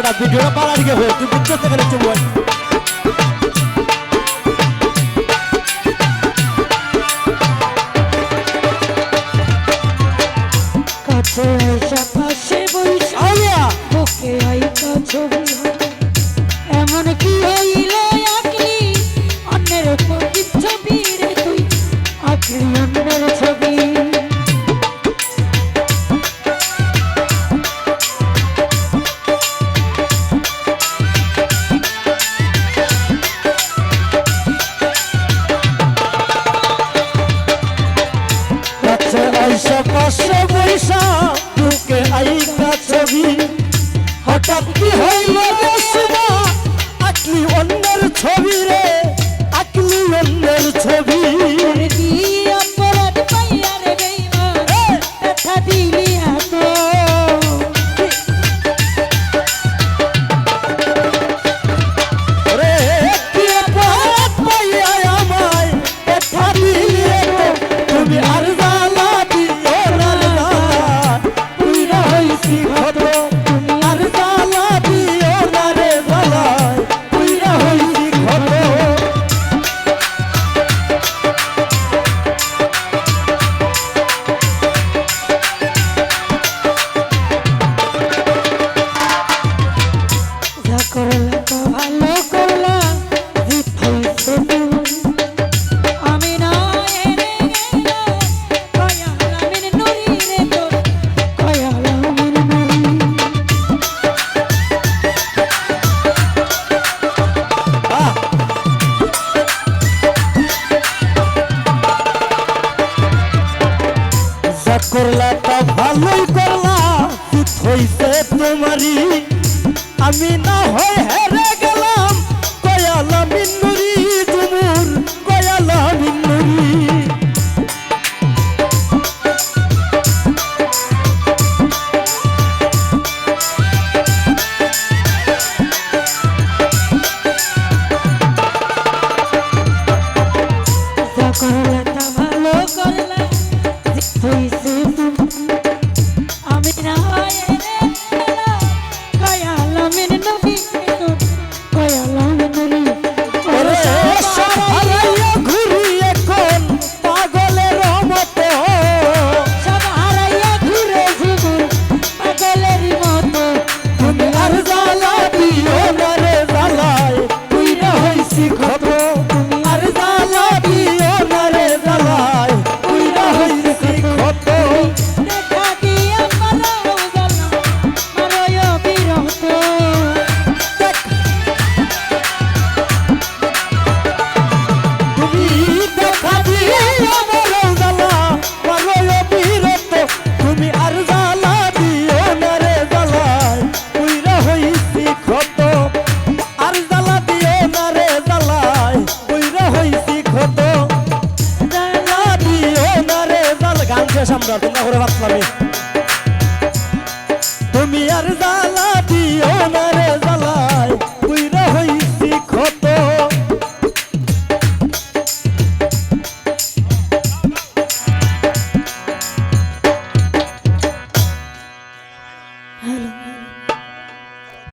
বেটা ভিডিওটা পাড়ার গিয়ে হয়ে তুই বুঝতে গেলে চুপ কাছে আইসা পাশে বইসা বুকে আইকা ছবি এমন কি হইল আঁকলি অন্যের প্রদীপ ছবি রে তুই আঁকলি অন্যের ছবি আইসা পাশে বইসা বুকে আইকা ছবি হঠাৎ কি হইল বসবা আঁকলি অন্যের ছবি রে আঁকলি অন্যের ছবি অপরাধ পাইয়া রে বেইমান ব্যথা দিলি এত রে কি অপরাধ পাইয়া আমায় ব্যথা দিলি এত তুমি আর জ্বালা দিও না রে তুই না হইছি ক্ষত তুমি আর জ্বালা দিও না রে জ্বালায় তুই না হইছি ক্ষত যা করলা তো ভালো করলা জিত হইছে আমি না এনে গেলা কয়ালামের নুরি রে তোর কয়ালামের নুরি যা করলা তা ভালোই করলা জিত হইছে তোমারই আমি না হয় হের